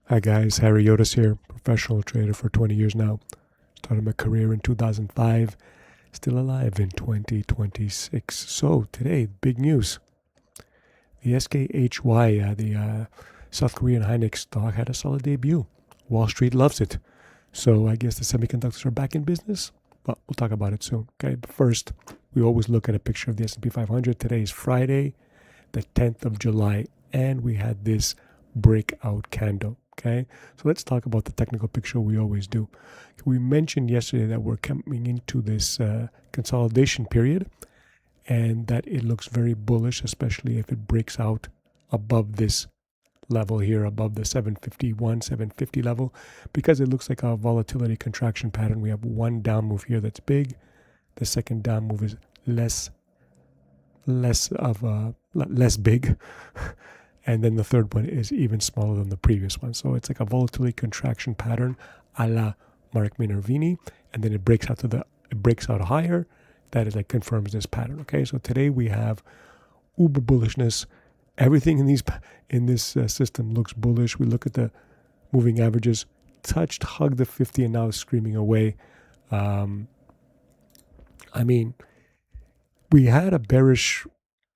Hi guys, Harry Otis here, professional trader for 20 years now. Started my career in 2005, still alive in 2026. So today, big news. The SKHY, the South Korean Hynix stock had a solid debut. Wall Street loves it. So I guess the semiconductors are back in business, but we'll talk about it soon. Okay, but first, we always look at a picture of the S&P 500. Today is Friday, the 10th of July, and we had this breakout candle. Okay, so let's talk about the technical picture we always do. We mentioned yesterday that we're coming into this consolidation period and that it looks very bullish, especially if it breaks out above this level here, above the 751, 750 level, because it looks like a volatility contraction pattern. We have one down move here that's big. The second down move is less big. And then the third one is even smaller than the previous one. So it's like a volatility contraction pattern a la Mark Minervini. And then it breaks out higher. That is like confirms this pattern. Okay, so today we have uber bullishness. Everything in this system looks bullish. We look at the moving averages, hugged the 50 and now is screaming away. We had a bearish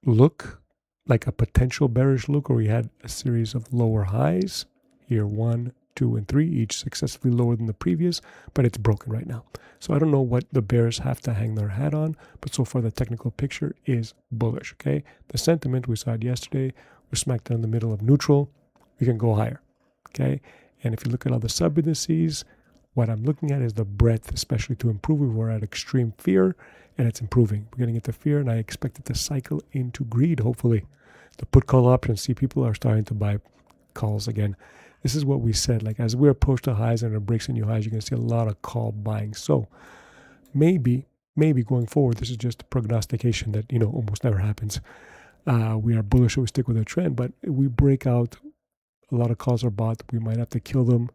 look, like a potential bearish look, where we had a series of lower highs here, 1, 2, and 3, each successively lower than the previous, but it's broken right now. So I don't know what the bears have to hang their hat on, but so far the technical picture is bullish. Okay, the sentiment, we saw it yesterday, we're smack down in the middle of neutral. We can go higher. Okay, and if you look at all the sub indices, what I'm looking at is the breadth, especially to improve. We were at extreme fear and it's improving. We're getting into fear and I expect it to cycle into greed, hopefully. The put call options, see, people are starting to buy calls again. This is what we said, like as we approach the highs and it breaks in new highs, you're going to see a lot of call buying. So maybe going forward, this is just a prognostication that, almost never happens. We are bullish, so we stick with the trend, but if we break out, a lot of calls are bought. We might have to kill them,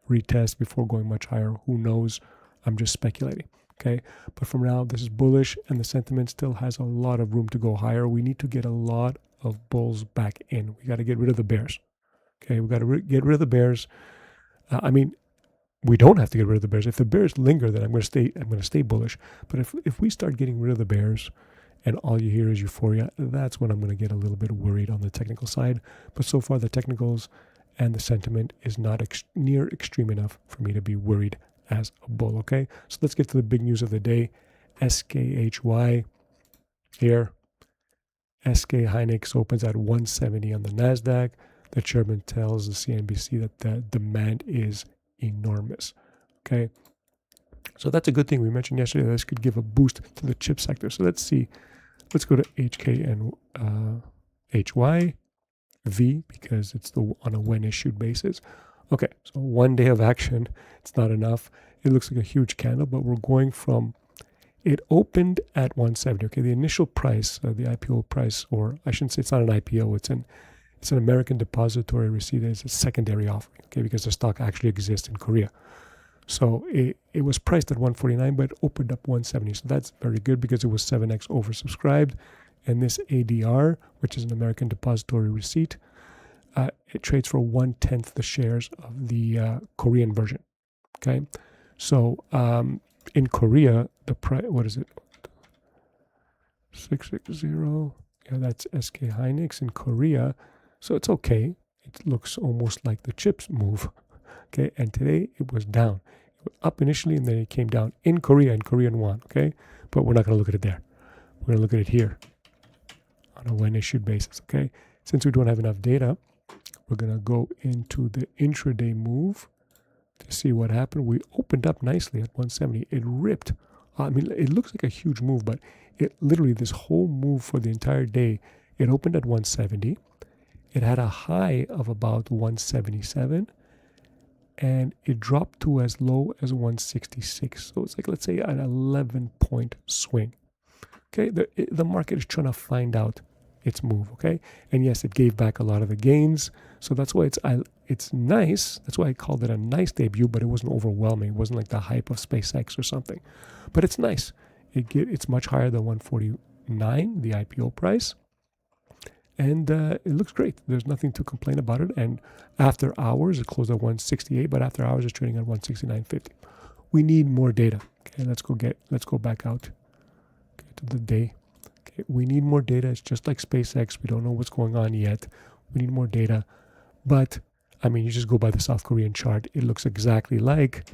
retest before going much higher. Who knows? I'm just speculating. Okay, but from now, this is bullish and the sentiment still has a lot of room to go higher. We need to get a lot of bulls back in. We got to get rid of the bears. Okay, we got to get rid of the bears. We don't have to get rid of the bears. If the bears linger, then I'm going to stay bullish. But if we start getting rid of the bears and all you hear is euphoria, that's when I'm going to get a little bit worried on the technical side. But so far, the technicals and the sentiment is not near extreme enough for me to be worried as a bull. Okay, so let's get to the big news of the day. SKHY here. SK Hynix opens at 170 on the NASDAQ. The chairman tells the CNBC that the demand is enormous. Okay, so that's a good thing. We mentioned yesterday that this could give a boost to the chip sector. So let's see. Let's go to HK and HY. V, because it's on a when issued basis. Okay, so 1 day of action, it's not enough. It looks like a huge candle, but we're going from, it opened at 170. Okay, the initial price, the IPO price, or I shouldn't say it's not an IPO, it's an American depository receipt. It's a secondary offering, okay, because the stock actually exists in Korea. So it was priced at 149, but it opened up 170. So that's very good because it was 7x oversubscribed. And this ADR, which is an American depository receipt, it trades for 1/10 the shares of the Korean version. Okay, so in Korea, the price, what is it? 660. Yeah, that's SK Hynix in Korea. So it's okay. It looks almost like the chips move. Okay, and today it was down. It was up initially, and then it came down in Korea, in Korean won. Okay, but we're not going to look at it there. We're going to look at it here on a when issued basis. Okay, since we don't have enough data, we're going to go into the intraday move to see what happened. We opened up nicely at 170. It ripped. It looks like a huge move, but it literally, this whole move for the entire day, it opened at 170. It had a high of about 177, and it dropped to as low as 166. So it's like, let's say, an 11-point swing. Okay, the market is trying to find out its move. Okay, and yes, it gave back a lot of the gains. So that's why it's nice. That's why I called it a nice debut, but it wasn't overwhelming. It wasn't like the hype of SpaceX or something. But it's nice. It's much higher than 149, the IPO price. and it looks great. There's nothing to complain about it. And after hours, it closed at 168, but after hours, it's trading at 169.50. We need more data. Okay, let's go back out, okay, to the day. Okay, we need more data. It's just like SpaceX. We don't know what's going on yet. We need more data. But I mean, you just go by the South Korean chart. It looks exactly like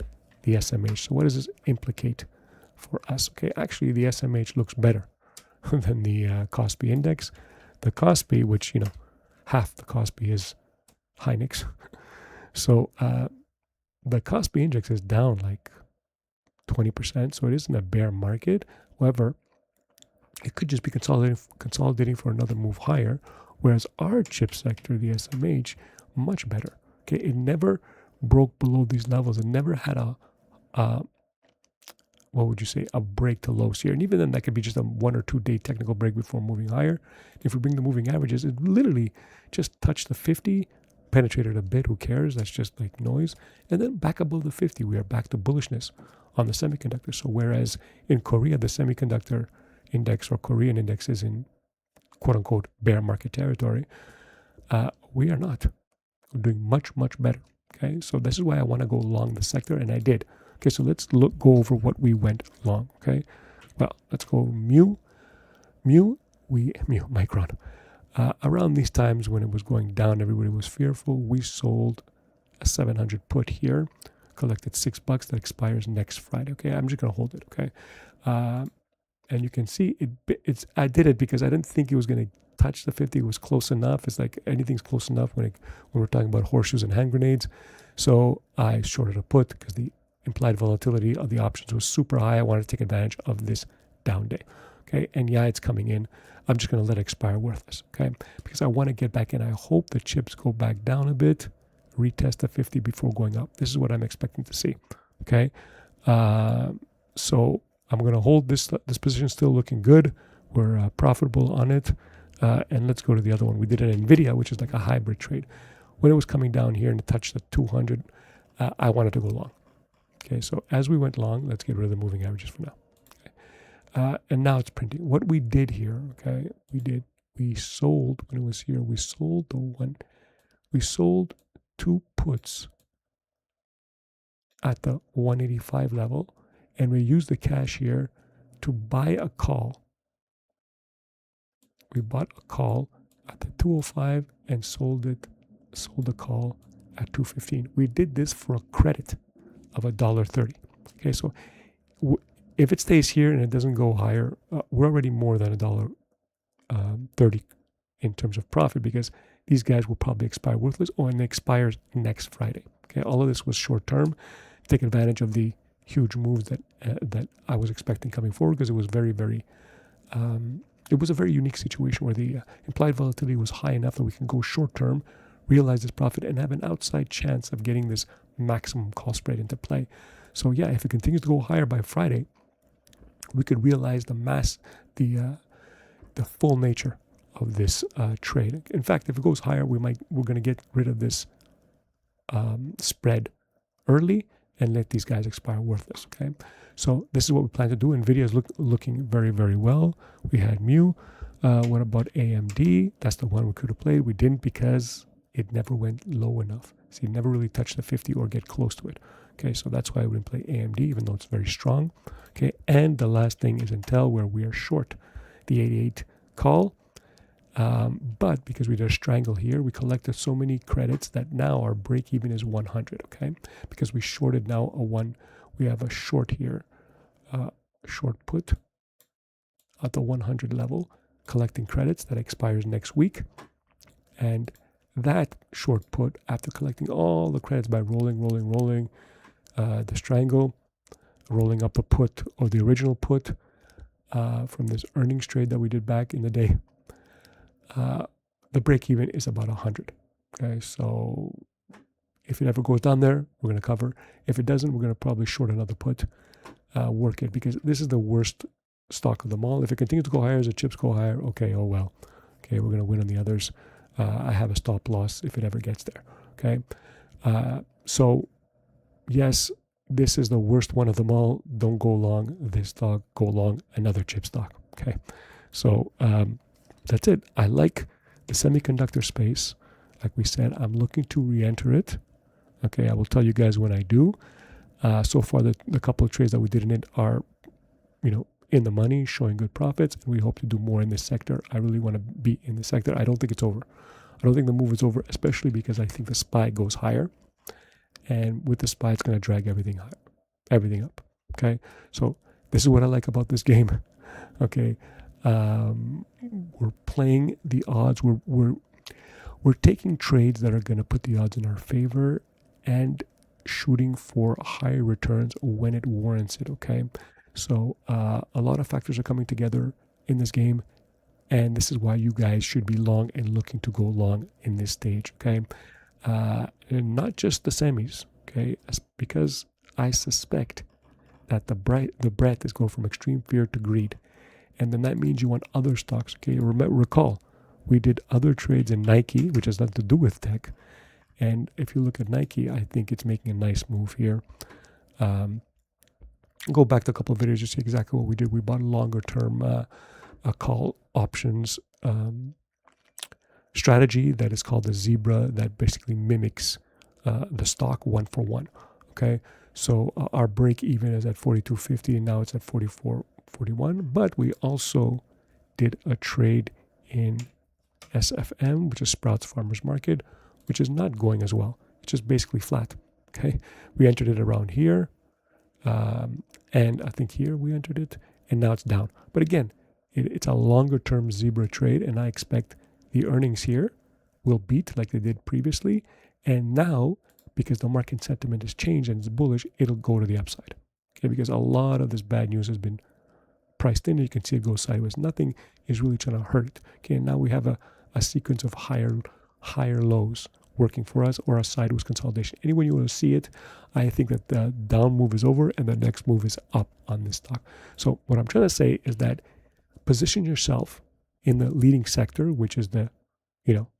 the SMH. So what does this implicate for us? Okay, actually, the SMH looks better than the Kospi index. The Kospi, which, half the Kospi is Hynix. So the Kospi index is down like 20%. So it isn't a bear market. However, it could just be consolidating for another move higher. Whereas our chip sector, the SMH, much better. Okay, it never broke below these levels. It never had a what would you say, a break to lows here. And even then, that could be just a 1 or 2 day technical break before moving higher. If we bring the moving averages, it literally just touched the 50, penetrated a bit, who cares? That's just like noise. And then back above the 50, we are back to bullishness on the semiconductor. So whereas in Korea, the semiconductor index or Korean index is in quote unquote bear market territory, we are not. We're doing much, much better. Okay, so this is why I want to go long the sector, and I did. Okay, so let's go over what we went long. Okay, well, let's go Micron. Around these times when it was going down, everybody was fearful. We sold a 700 put here, collected $6 that expires next Friday. Okay, I'm just gonna hold it. Okay, and you can see I did it because I didn't think it was gonna touch the 50. It was close enough. It's like anything's close enough when we're talking about horseshoes and hand grenades. So I shorted a put because the implied volatility of the options was super high. I wanted to take advantage of this down day. Okay, and yeah, it's coming in. I'm just going to let it expire worthless. Okay, because I want to get back in. I hope the chips go back down a bit, retest the 50 before going up. This is what I'm expecting to see. Okay, so I'm going to hold this position, still looking good. We're profitable on it. And let's go to the other one. We did an Nvidia, which is like a hybrid trade. When it was coming down here and it touched the 200, I wanted to go long. Okay, so as we went long, let's get rid of the moving averages for now. Okay. And now it's printing. What we did here, okay, we sold, when it was here, we sold 2 puts at the 185 level, and we used the cash here to buy a call. We bought a call at the 205 and sold the call at 215. We did this for a credit of $1.30. Okay, so if it stays here and it doesn't go higher, we're already more than $1.30 in terms of profit, because these guys will probably expire worthless, and it expires next Friday. Okay, all of this was short term, take advantage of the huge moves that I was expecting coming forward, because it was very, very it was a very unique situation where the implied volatility was high enough that we can go short term, realize this profit, and have an outside chance of getting this maximum call spread into play. So yeah, if it continues to go higher by Friday, we could realize the full nature of this trade. In fact, if it goes higher, we're going to get rid of this spread early and let these guys expire worthless. Okay, so this is what we plan to do. Nvidia is looking very, very well. We had Mu. What about AMD? That's the one we could have played. We didn't, because it never went low enough. See, it never really touched the 50 or get close to it. Okay, so that's why I wouldn't play AMD, even though it's very strong. Okay, and the last thing is Intel, where we are short the 88 call. But because we did a strangle here, we collected so many credits that now our break even is 100. Okay, because we shorted now we have a short here, short put at the 100 level, collecting credits that expires next week. And that short put, after collecting all the credits by rolling the strangle, rolling up a put or the original put from this earnings trade that we did back in the day, the break even is about 100. Okay, so if it ever goes down there, we're going to cover. If it doesn't, we're going to probably short another put, work it, because this is the worst stock of them all. If it continues to go higher as the chips go higher, okay, oh well. Okay, we're going to win on the others. I have a stop loss if it ever gets there. Okay, so yes, this is the worst one of them all. Don't go long this stock, go long another chip stock. Okay, so that's it. I like The semiconductor space, like we said, I'm looking to re-enter it. Okay, I will tell you guys when I do. So far, the couple of trades that we did in it are, in the money, showing good profits, and we hope to do more in this sector. I really want to be in this sector. I don't think it's over. I don't think the move is over, especially because I think the SPY goes higher, and with the SPY, it's going to drag everything up. Okay, so this is what I like about this game. Okay, we're playing the odds. We're taking trades that are going to put the odds in our favor and shooting for higher returns when it warrants it. Okay, so a lot of factors are coming together in this game, and this is why you guys should be long and looking to go long in this stage. Okay, and not just the semis. Okay, because I suspect that the breadth is going from extreme fear to greed, and then that means you want other stocks. Okay, recall we did other trades in Nike, which has nothing to do with tech. And if you look at Nike, I think it's making a nice move here. Go back to a couple of videos to see exactly what we did. We bought a longer term call options strategy that is called the Zebra, that basically mimics the stock 1-for-1. Okay, so our break even is at 42.50 and now it's at 44.41. But we also did a trade in SFM, which is Sprouts Farmers Market, which is not going as well. It's just basically flat. Okay, we entered it around here, and I think here we entered it, and now it's down. But again, it's a longer term Zebra trade, and I expect the earnings here will beat like they did previously. And now, because the market sentiment has changed and it's bullish, it'll go to the upside. Okay, because a lot of this bad news has been priced in. You can see it go sideways. Nothing is really trying to hurt it. Okay, and now we have a sequence of higher lows working for us, or a sideways consolidation. Anyway you want to see it, I think that the down move is over and the next move is up on this stock. So what I'm trying to say is that position yourself in the leading sector, which is the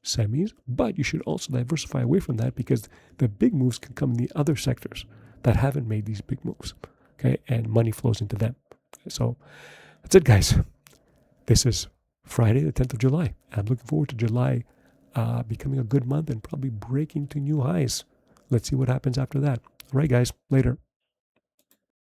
semis, but you should also diversify away from that, because the big moves can come in the other sectors that haven't made these big moves. Okay, and money flows into them. So that's it, guys. This is Friday, the 10th of July. I'm looking forward to July becoming a good month and probably breaking to new highs. Let's see what happens after that. All right, guys, later.